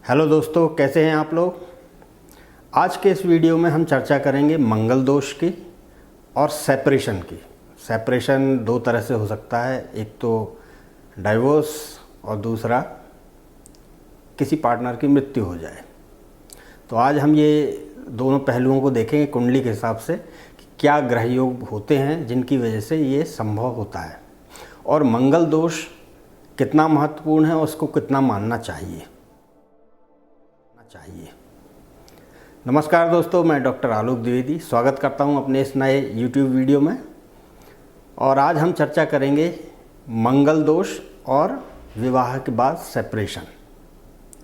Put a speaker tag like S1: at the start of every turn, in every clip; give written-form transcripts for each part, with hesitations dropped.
S1: Hello दोस्तों, कैसे हैं आप लोग। आज के इस वीडियो में हम चर्चा करेंगे मंगल दोष की और सेपरेशन की। सेपरेशन दो तरह से हो सकता है, एक तो डाइवोर्स और दूसरा किसी पार्टनर की मृत्यु हो जाए। तो आज हम ये दोनों पहलुओं को देखेंगे कुंडली के हिसाब से कि क्या ग्रह योग होते हैं जिनकी वजह से ये संभव होता है और मंगल दोष कितना महत्वपूर्ण है और उसको कितना मानना चाहिए। नमस्कार दोस्तों, मैं डॉक्टर आलोक द्विवेदी स्वागत करता हूं अपने इस नए YouTube वीडियो में। और आज हम चर्चा करेंगे मंगल दोष और विवाह के बाद सेपरेशन,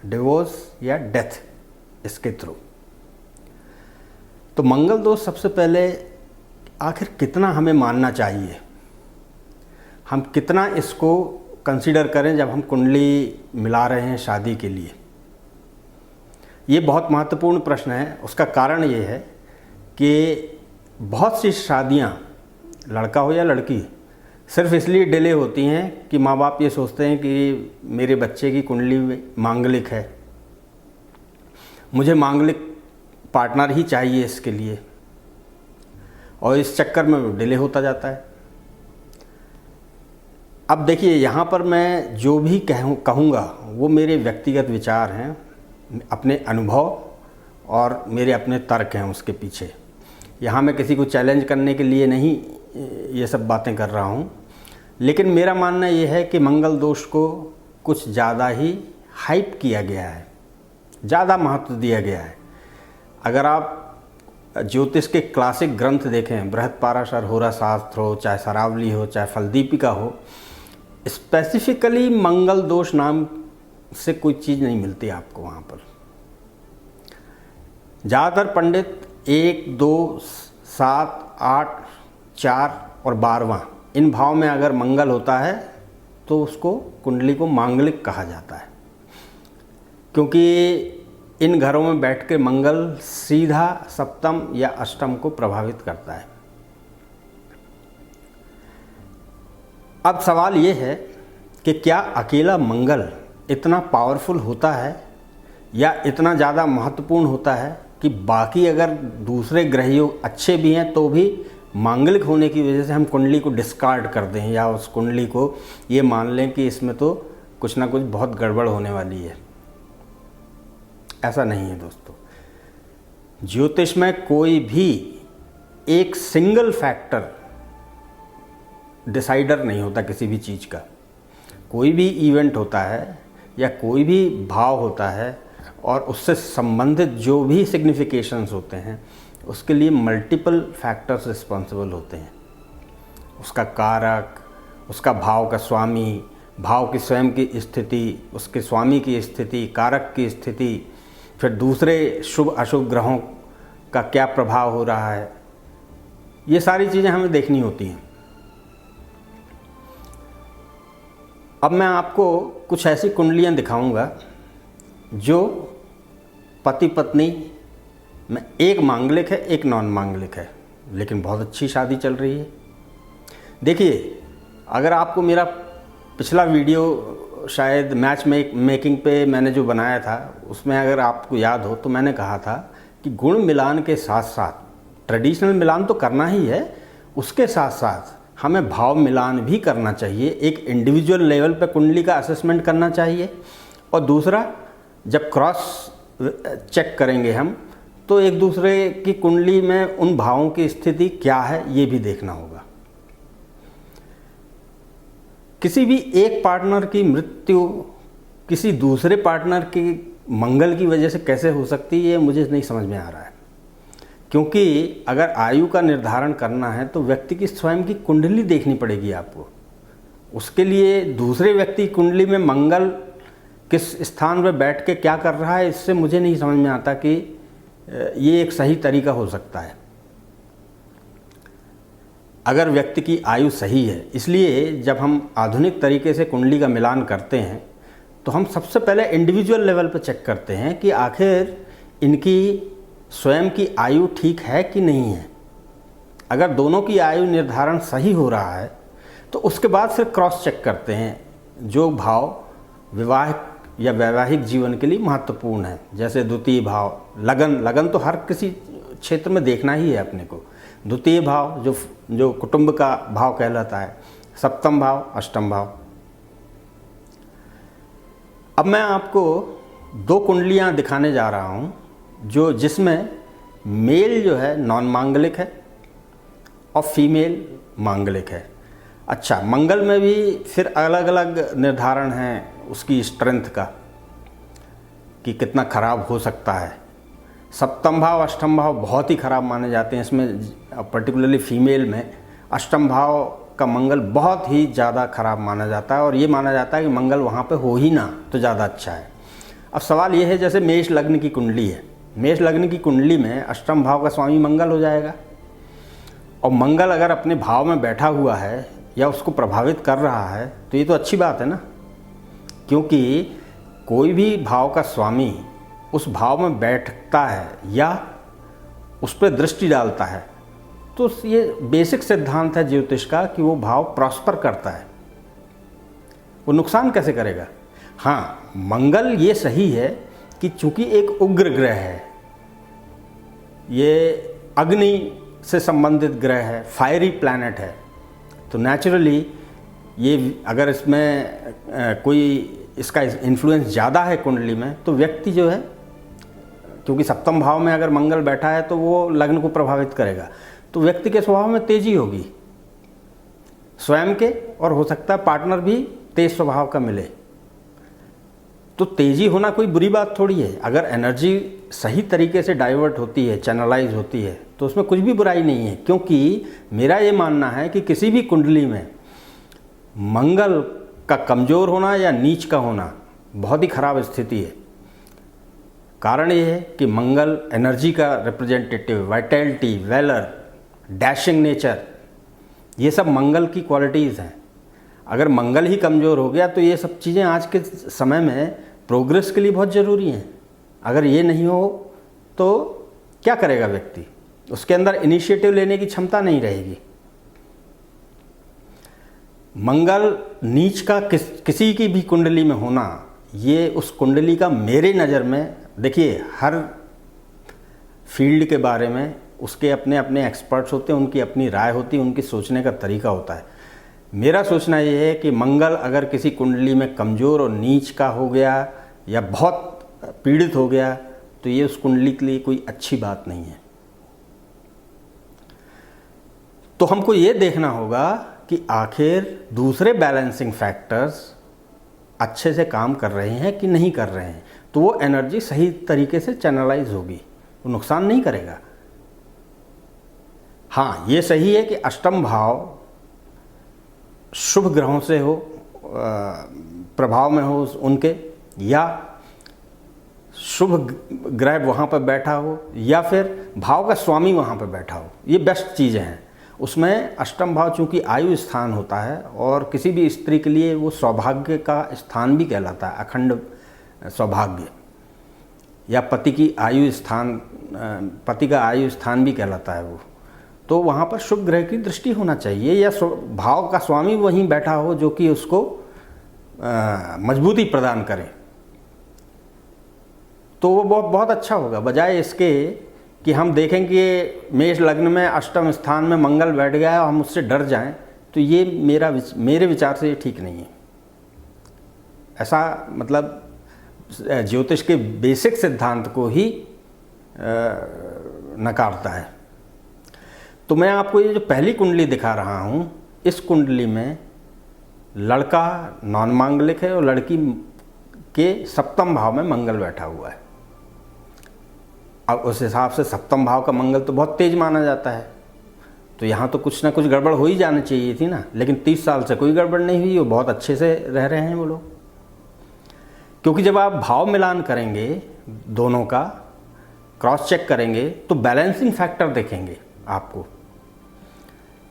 S1: डिवोर्स या डेथ इसके थ्रू। तो मंगल दोष सबसे पहले आखिर कितना हमें मानना चाहिए, हम कितना इसको कंसीडर करें जब हम कुंडली मिला रहे हैं शादी के लिए। ये बहुत महत्वपूर्ण प्रश्न है। उसका कारण ये है कि बहुत सी शादियां, लड़का हो या लड़की, सिर्फ इसलिए डिले होती हैं कि माँ बाप ये सोचते हैं कि मेरे बच्चे की कुंडली मांगलिक है, मुझे मांगलिक पार्टनर ही चाहिए इसके लिए, और इस चक्कर में डिले होता जाता है। अब देखिए, यहाँ पर मैं जो भी कहूँगा वो मेरे व्यक्तिगत विचार हैं, अपने अनुभव और मेरे अपने तर्क हैं उसके पीछे। यहाँ मैं किसी को चैलेंज करने के लिए नहीं ये सब बातें कर रहा हूँ, लेकिन मेरा मानना ये है कि मंगल दोष को कुछ ज़्यादा ही हाइप किया गया है, ज़्यादा महत्व दिया गया है। अगर आप ज्योतिष के क्लासिक ग्रंथ देखें, बृहत्पराशर, होरा शास्त्र हो, चाहे सरावली हो, चाहे फलदीपिका हो, स्पेसिफिकली मंगल दोष नाम से कोई चीज़ नहीं मिलती आपको वहाँ पर। ज़्यादातर पंडित 1, 2, 7, 8, 4 और 12वां इन भाव में अगर मंगल होता है तो उसको कुंडली को मांगलिक कहा जाता है, क्योंकि इन घरों में बैठ के मंगल सीधा सप्तम या अष्टम को प्रभावित करता है। अब सवाल ये है कि क्या अकेला मंगल इतना पावरफुल होता है या इतना ज़्यादा महत्वपूर्ण होता है कि बाकी अगर दूसरे ग्रह योग अच्छे भी हैं तो भी मांगलिक होने की वजह से हम कुंडली को डिस्कार्ड कर दें या उस कुंडली को ये मान लें कि इसमें तो कुछ ना कुछ बहुत गड़बड़ होने वाली है। ऐसा नहीं है दोस्तों। ज्योतिष में कोई भी एक सिंगल फैक्टर डिसाइडर नहीं होता किसी भी चीज़ का। कोई भी इवेंट होता है या कोई भी भाव होता है और उससे संबंधित जो भी सिग्निफिकेशंस होते हैं उसके लिए मल्टीपल फैक्टर्स रिस्पॉन्सिबल होते हैं। उसका कारक, उसका भाव का स्वामी, भाव की स्वयं की स्थिति, उसके स्वामी की स्थिति, कारक की स्थिति, फिर दूसरे शुभ अशुभ ग्रहों का क्या प्रभाव हो रहा है, ये सारी चीज़ें हमें देखनी होती हैं। अब मैं आपको कुछ ऐसी कुंडलियाँ दिखाऊंगा जो पति पत्नी में एक मांगलिक है, एक नॉन मांगलिक है, लेकिन बहुत अच्छी शादी चल रही है। देखिए, अगर आपको मेरा पिछला वीडियो शायद मैच मेकिंग पे मैंने जो बनाया था उसमें अगर आपको याद हो तो मैंने कहा था कि गुण मिलान के साथ साथ ट्रेडिशनल मिलान तो करना ही है, उसके साथ साथ हमें भाव मिलान भी करना चाहिए। एक इंडिविजुअल लेवल पे कुंडली का असेसमेंट करना चाहिए, और दूसरा जब क्रॉस चेक करेंगे हम तो एक दूसरे की कुंडली में उन भावों की स्थिति क्या है ये भी देखना होगा। किसी भी एक पार्टनर की मृत्यु किसी दूसरे पार्टनर की मंगल की वजह से कैसे हो सकती है ये मुझे नहीं समझ में आ रहा है, क्योंकि अगर आयु का निर्धारण करना है तो व्यक्ति की स्वयं की कुंडली देखनी पड़ेगी आपको। उसके लिए दूसरे व्यक्ति की कुंडली में मंगल किस स्थान पर बैठ के क्या कर रहा है, इससे मुझे नहीं समझ में आता कि ये एक सही तरीका हो सकता है। अगर व्यक्ति की आयु सही है, इसलिए जब हम आधुनिक तरीके से कुंडली का मिलान करते हैं तो हम सबसे पहले इंडिविजुअल लेवल पर चेक करते हैं कि आखिर इनकी स्वयं की आयु ठीक है कि नहीं है। अगर दोनों की आयु निर्धारण सही हो रहा है तो उसके बाद फिर क्रॉस चेक करते हैं जो भाव विवाह या वैवाहिक जीवन के लिए महत्वपूर्ण है। जैसे द्वितीय भाव, लगन, लगन तो हर किसी क्षेत्र में देखना ही है अपने को। द्वितीय भाव जो कुटुंब का भाव कहलाता है, सप्तम भाव, अष्टम भाव। अब मैं आपको 2 कुंडलियां दिखाने जा रहा हूं जिसमें मेल जो है नॉन मांगलिक है और फीमेल मांगलिक है। अच्छा, मंगल में भी फिर अलग अलग निर्धारण हैं उसकी स्ट्रेंथ का कि कितना खराब हो सकता है। सप्तम भाव, अष्टम भाव बहुत ही खराब माने जाते हैं। इसमें पर्टिकुलरली फीमेल में अष्टम भाव का मंगल बहुत ही ज़्यादा खराब माना जाता है और ये माना जाता है कि मंगल वहाँ पे हो ही ना तो ज़्यादा अच्छा है। अब सवाल ये है, जैसे मेष लग्न की कुंडली है, मेष लग्न की कुंडली में अष्टम भाव का स्वामी मंगल हो जाएगा और मंगल अगर अपने भाव में बैठा हुआ है या उसको प्रभावित कर रहा है तो ये तो अच्छी बात है ना, क्योंकि कोई भी भाव का स्वामी उस भाव में बैठता है या उस पर दृष्टि डालता है तो ये बेसिक सिद्धांत है ज्योतिष का कि वो भाव प्रॉस्पर करता है, वो नुकसान कैसे करेगा। हाँ, मंगल ये सही है कि चूंकि एक उग्र ग्रह है, ये अग्नि से संबंधित ग्रह है, फायरी प्लैनेट है, तो नेचुरली ये अगर इसमें कोई इसका इन्फ्लुएंस ज़्यादा है कुंडली में तो व्यक्ति जो है, क्योंकि सप्तम भाव में अगर मंगल बैठा है तो वो लग्न को प्रभावित करेगा, तो व्यक्ति के स्वभाव में तेजी होगी स्वयं के, और हो सकता है पार्टनर भी तेज स्वभाव का मिले। तो तेजी होना कोई बुरी बात थोड़ी है। अगर एनर्जी सही तरीके से डाइवर्ट होती है, चैनलाइज होती है, तो उसमें कुछ भी बुराई नहीं है। क्योंकि मेरा ये मानना है कि किसी भी कुंडली में मंगल का कमज़ोर होना या नीच का होना बहुत ही खराब स्थिति है। कारण ये है कि मंगल एनर्जी का representative, vitality, valour, dashing nature, ये सब मंगल की क्वालिटीज़ हैं। अगर मंगल ही कमज़ोर हो गया तो ये सब चीज़ें आज के समय में प्रोग्रेस के लिए बहुत ज़रूरी हैं। अगर ये नहीं हो तो क्या करेगा व्यक्ति, उसके अंदर इनिशिएटिव लेने की क्षमता नहीं रहेगी। मंगल नीच का किसी की भी कुंडली में होना, ये उस कुंडली का मेरे नज़र में, देखिए हर फील्ड के बारे में उसके अपने अपने एक्सपर्ट्स होते हैं, उनकी अपनी राय होती है, उनकी सोचने का तरीका होता है। मेरा सोचना ये है कि मंगल अगर किसी कुंडली में कमज़ोर और नीच का हो गया या बहुत पीड़ित हो गया तो ये उस कुंडली के लिए कोई अच्छी बात नहीं है। तो हमको ये देखना होगा कि आखिर दूसरे बैलेंसिंग फैक्टर्स अच्छे से काम कर रहे हैं कि नहीं कर रहे हैं, तो वो एनर्जी सही तरीके से चैनलाइज होगी, वो नुकसान नहीं करेगा। हाँ, ये सही है कि अष्टम भाव शुभ ग्रहों से हो, प्रभाव में हो उनके, या शुभ ग्रह वहाँ पर बैठा हो या फिर भाव का स्वामी वहाँ पर बैठा हो, ये बेस्ट चीज़ें हैं। उसमें अष्टम भाव चूँकि आयु स्थान होता है और किसी भी स्त्री के लिए वो सौभाग्य का स्थान भी कहलाता है, अखंड सौभाग्य, या पति की आयु स्थान, पति का आयु स्थान भी कहलाता है वो। तो वहाँ पर शुभ ग्रह की दृष्टि होना चाहिए या भाव का स्वामी वहीं बैठा हो जो कि उसको मजबूती प्रदान करे, तो वो बहुत अच्छा होगा। बजाय इसके कि हम देखें कि मेष लग्न में अष्टम स्थान में मंगल बैठ गया है और हम उससे डर जाएं, तो ये मेरे विचार से ये ठीक नहीं है। ऐसा मतलब ज्योतिष के बेसिक सिद्धांत को ही नकारता है। तो मैं आपको ये जो पहली कुंडली दिखा रहा हूँ, इस कुंडली में लड़का नॉन मांगलिक है और लड़की के सप्तम भाव में मंगल बैठा हुआ है। अब उस हिसाब से सप्तम भाव का मंगल तो बहुत तेज माना जाता है, तो यहाँ तो कुछ ना कुछ गड़बड़ हो ही जानी चाहिए थी ना, लेकिन 30 साल से कोई गड़बड़ नहीं हुई, वो बहुत अच्छे से रह रहे हैं वो लोग। क्योंकि जब आप भाव मिलान करेंगे, दोनों का क्रॉस चेक करेंगे, तो बैलेंसिंग फैक्टर देखेंगे आपको।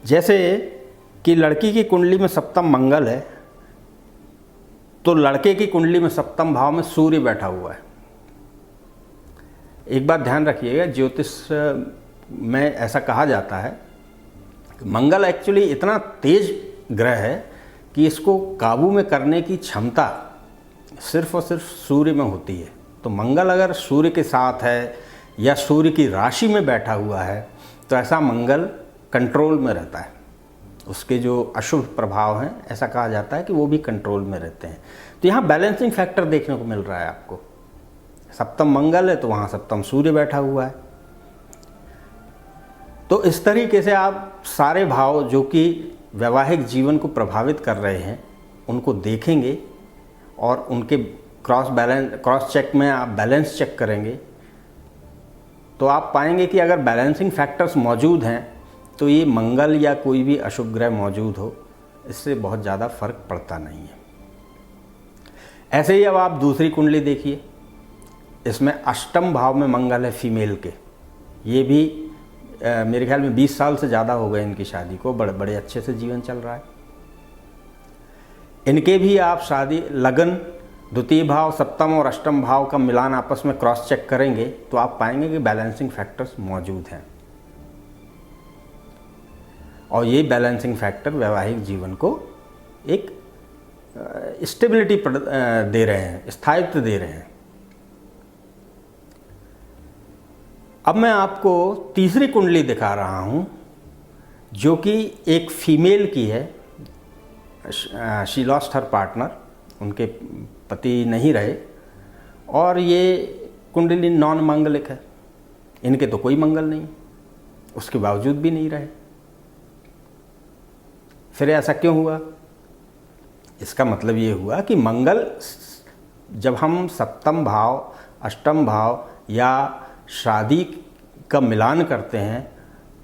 S1: जैसे कि लड़की की कुंडली में सप्तम मंगल है, तो लड़के की कुंडली में सप्तम भाव में सूर्य बैठा हुआ है। एक बात ध्यान रखिएगा, ज्योतिष में ऐसा कहा जाता है कि मंगल एक्चुअली इतना तेज ग्रह है कि इसको काबू में करने की क्षमता सिर्फ और सिर्फ सूर्य में होती है। तो मंगल अगर सूर्य के साथ है या सूर्य की राशि में बैठा हुआ है तो ऐसा मंगल कंट्रोल में रहता है। उसके जो अशुभ प्रभाव हैं ऐसा कहा जाता है कि वो भी कंट्रोल में रहते हैं। तो यहाँ बैलेंसिंग फैक्टर देखने को मिल रहा है आपको। सप्तम मंगल है तो वहाँ सप्तम सूर्य बैठा हुआ है। तो इस तरीके से आप सारे भाव जो कि वैवाहिक जीवन को प्रभावित कर रहे हैं उनको देखेंगे और उनके क्रॉस चेक में आप बैलेंस चेक करेंगे तो आप पाएंगे कि अगर बैलेंसिंग फैक्टर्स मौजूद हैं तो ये मंगल या कोई भी अशुभ ग्रह मौजूद हो इससे बहुत ज़्यादा फर्क पड़ता नहीं है। ऐसे ही अब आप दूसरी कुंडली देखिए, इसमें अष्टम भाव में मंगल है फीमेल के। ये भी मेरे ख्याल में 20 साल से ज़्यादा हो गए इनकी शादी को, बड़े अच्छे से जीवन चल रहा है। इनके भी आप शादी लगन द्वितीय भाव सप्तम और अष्टम भाव का मिलान आपस में क्रॉस चेक करेंगे तो आप पाएंगे कि बैलेंसिंग फैक्टर्स मौजूद हैं और ये बैलेंसिंग फैक्टर वैवाहिक जीवन को एक स्टेबिलिटी दे रहे हैं, स्थायित्व दे रहे हैं। अब मैं आपको तीसरी कुंडली दिखा रहा हूं जो कि एक फीमेल की है। शी लॉस्ट हर पार्टनर, उनके पति नहीं रहे और ये कुंडली नॉन मांगलिक है। इनके तो कोई मंगल नहीं, उसके बावजूद भी नहीं रहे। फिर ऐसा क्यों हुआ? इसका मतलब ये हुआ कि मंगल जब हम सप्तम भाव अष्टम भाव या शादी का मिलान करते हैं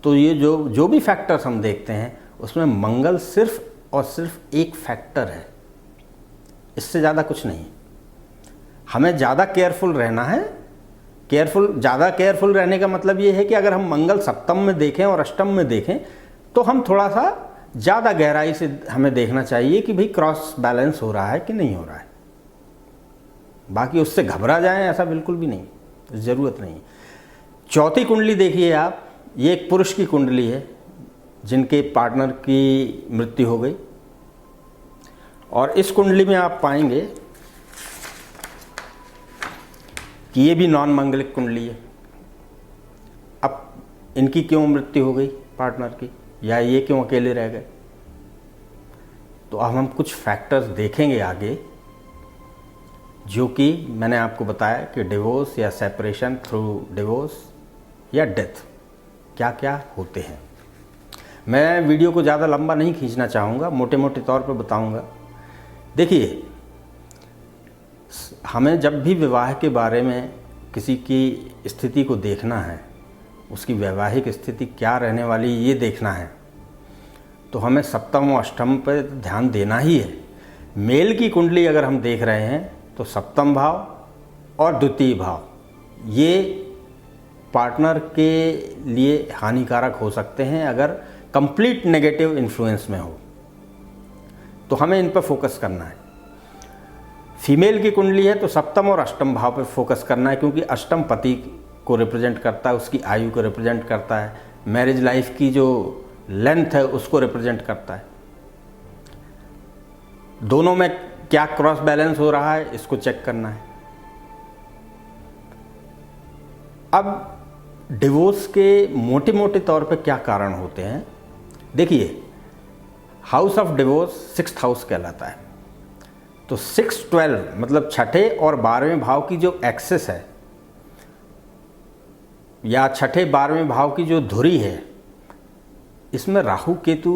S1: तो ये जो भी फैक्टर्स हम देखते हैं उसमें मंगल सिर्फ और सिर्फ एक फैक्टर है, इससे ज़्यादा कुछ नहीं। हमें ज़्यादा केयरफुल रहना है। ज़्यादा केयरफुल रहने का मतलब ये है कि अगर हम मंगल सप्तम में देखें और अष्टम में देखें तो हम थोड़ा सा ज़्यादा गहराई से हमें देखना चाहिए कि भाई क्रॉस बैलेंस हो रहा है कि नहीं हो रहा है। बाकी उससे घबरा जाएं ऐसा बिल्कुल भी नहीं, ज़रूरत नहीं। चौथी कुंडली देखिए आप, ये एक पुरुष की कुंडली है जिनके पार्टनर की मृत्यु हो गई और इस कुंडली में आप पाएंगे कि ये भी नॉन मांगलिक कुंडली है। अब इनकी क्यों मृत्यु हो गई पार्टनर की, या ये क्यों अकेले रह गए? तो अब हम कुछ फैक्टर्स देखेंगे आगे जो कि मैंने आपको बताया कि डिवोर्स या सेपरेशन थ्रू डिवोर्स या डेथ क्या क्या होते हैं। मैं वीडियो को ज़्यादा लंबा नहीं खींचना चाहूँगा, मोटे मोटे तौर पर बताऊँगा। देखिए, हमें जब भी विवाह के बारे में किसी की स्थिति को देखना है, उसकी वैवाहिक स्थिति क्या रहने वाली ये देखना है, तो हमें सप्तम और अष्टम पर ध्यान देना ही है। मेल की कुंडली अगर हम देख रहे हैं तो सप्तम भाव और द्वितीय भाव ये पार्टनर के लिए हानिकारक हो सकते हैं अगर कंप्लीट नेगेटिव इन्फ्लुएंस में हो, तो हमें इन पर फोकस करना है। फीमेल की कुंडली है तो सप्तम और अष्टम भाव पर फोकस करना है, क्योंकि अष्टम पति को रिप्रेजेंट करता है, उसकी आयु को रिप्रेजेंट करता है, मैरिज लाइफ की जो लेंथ है उसको रिप्रेजेंट करता है। दोनों में क्या क्रॉस बैलेंस हो रहा है इसको चेक करना है। अब डिवोर्स के मोटे मोटे तौर पे क्या कारण होते हैं? देखिए, house of divorce 6th house कहलाता है। तो 6-12 मतलब छठे और 12वें भाव की जो एक्सेस है या छठे 12वें भाव की जो धुरी है, इसमें राहु केतु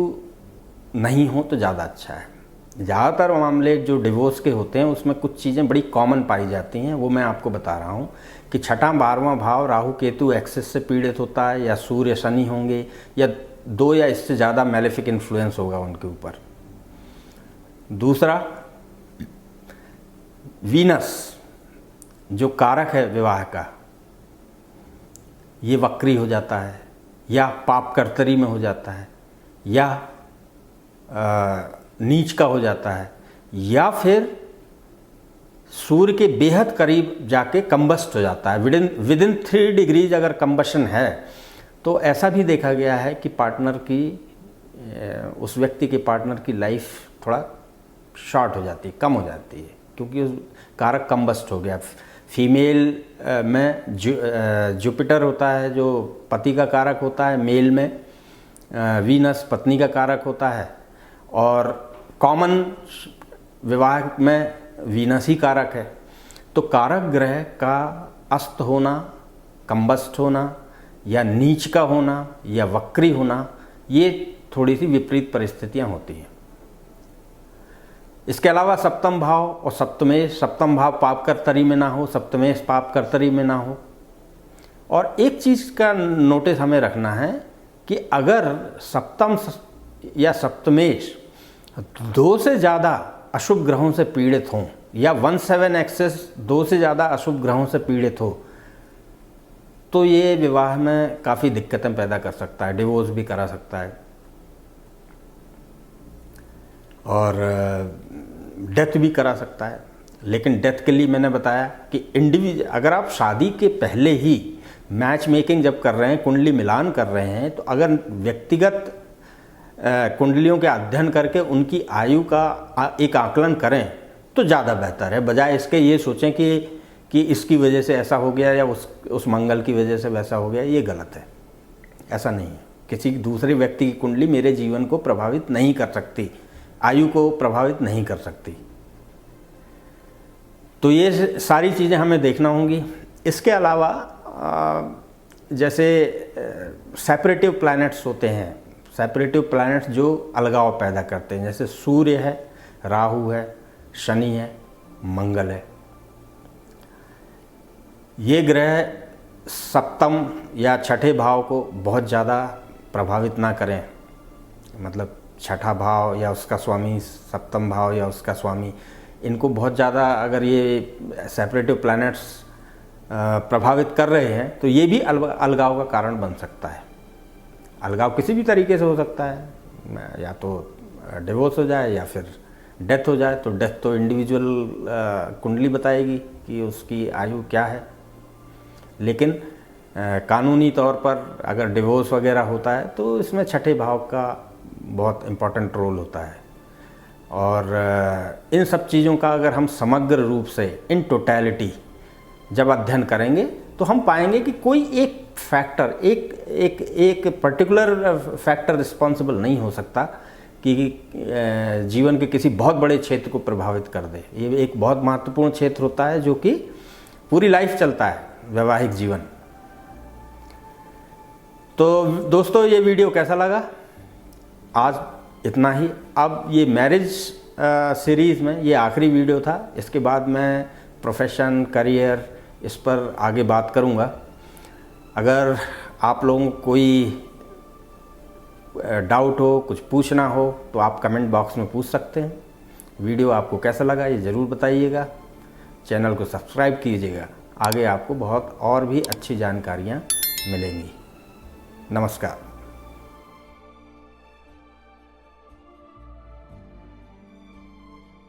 S1: नहीं हो तो ज़्यादा अच्छा है। ज़्यादातर मामले जो डिवोर्स के होते हैं उसमें कुछ चीज़ें बड़ी कॉमन पाई जाती हैं, वो मैं आपको बता रहा हूँ कि छठा 12वां भाव राहु केतु एक्सेस से पीड़ित होता है, या सूर्य शनि होंगे, या 2 या इससे ज़्यादा मैलेफिक इन्फ्लुएंस होगा उनके ऊपर। दूसरा, वीनस जो कारक है विवाह का, ये वक्री हो जाता है या पाप कर्तरी में हो जाता है या नीच का हो जाता है, या फिर सूर्य के बेहद करीब जाके कंबस्ट हो जाता है। विदिन 3 डिग्रीज अगर कंबशन है तो ऐसा भी देखा गया है कि पार्टनर की उस व्यक्ति के पार्टनर की लाइफ थोड़ा शॉर्ट हो जाती है, कम हो जाती है। क्योंकि कारक कंबस्ट हो गया। फीमेल में जुपिटर होता है जो पति का कारक होता है, मेल में वीनस पत्नी का कारक होता है, और कॉमन विवाह में वीनस ही कारक है। तो कारक ग्रह का अस्त होना, कंबस्ट होना, या नीच का होना, या वक्री होना, ये थोड़ी सी विपरीत परिस्थितियां होती हैं। इसके अलावा सप्तम भाव और सप्तमेश, सप्तम भाव पाप कर्तरी में ना हो, सप्तमेश पाप कर्तरी में ना हो। और एक चीज़ का नोटिस हमें रखना है कि अगर सप्तम या सप्तमेश 2 से ज़्यादा अशुभ ग्रहों से पीड़ित हों, या 1/7 एक्सेस 2 से ज़्यादा अशुभ ग्रहों से पीड़ित हो, तो ये विवाह में काफ़ी दिक्कतें पैदा कर सकता है, डिवोर्स भी करा सकता है और डेथ भी करा सकता है। लेकिन डेथ के लिए मैंने बताया कि अगर आप शादी के पहले ही मैच मेकिंग जब कर रहे हैं, कुंडली मिलान कर रहे हैं, तो अगर व्यक्तिगत कुंडलियों के अध्ययन करके उनकी आयु का एक आकलन करें तो ज़्यादा बेहतर है, बजाय इसके ये सोचें कि इसकी वजह से ऐसा हो गया या उस मंगल की वजह से वैसा हो गया। ये गलत है, ऐसा नहीं है। किसी दूसरे व्यक्ति की कुंडली मेरे जीवन को प्रभावित नहीं कर सकती, आयु को प्रभावित नहीं कर सकती। तो ये सारी चीज़ें हमें देखना होंगी। इसके अलावा जैसे सेपरेटिव प्लैनेट्स होते हैं, सेपरेटिव प्लैनेट्स जो अलगाव पैदा करते हैं, जैसे सूर्य है, राहु है, शनि है, मंगल है। ये ग्रह सप्तम या छठे भाव को बहुत ज़्यादा प्रभावित ना करें, मतलब छठा भाव या उसका स्वामी, सप्तम भाव या उसका स्वामी, इनको बहुत ज़्यादा अगर ये सेपरेटिव प्लैनेट्स प्रभावित कर रहे हैं तो ये भी अलगाव का कारण बन सकता है। अलगाव किसी भी तरीके से हो सकता है, या तो डिवोर्स हो जाए या फिर डेथ हो जाए। तो डेथ तो इंडिविजुअल कुंडली बताएगी कि उसकी आयु क्या है, लेकिन कानूनी तौर पर अगर डिवोर्स वगैरह होता है तो इसमें छठे भाव का बहुत इम्पोर्टेंट रोल होता है। और इन सब चीज़ों का अगर हम समग्र रूप से इन टोटैलिटी जब अध्ययन करेंगे तो हम पाएंगे कि कोई एक फैक्टर, एक पर्टिकुलर फैक्टर रिस्पॉन्सिबल नहीं हो सकता कि जीवन के किसी बहुत बड़े क्षेत्र को प्रभावित कर दे। ये एक बहुत महत्वपूर्ण क्षेत्र होता है जो कि पूरी लाइफ चलता है, वैवाहिक जीवन। तो दोस्तों, ये वीडियो कैसा लगा? आज इतना ही। अब ये मैरिज सीरीज़ में ये आखिरी वीडियो था। इसके बाद मैं प्रोफेशन, करियर, इस पर आगे बात करूँगा। अगर आप लोगों को कोई डाउट हो, कुछ पूछना हो, तो आप कमेंट बॉक्स में पूछ सकते हैं। वीडियो आपको कैसा लगा ये ज़रूर बताइएगा। चैनल को सब्सक्राइब कीजिएगा, आगे आपको बहुत और भी अच्छी जानकारियाँ मिलेंगी। नमस्कार।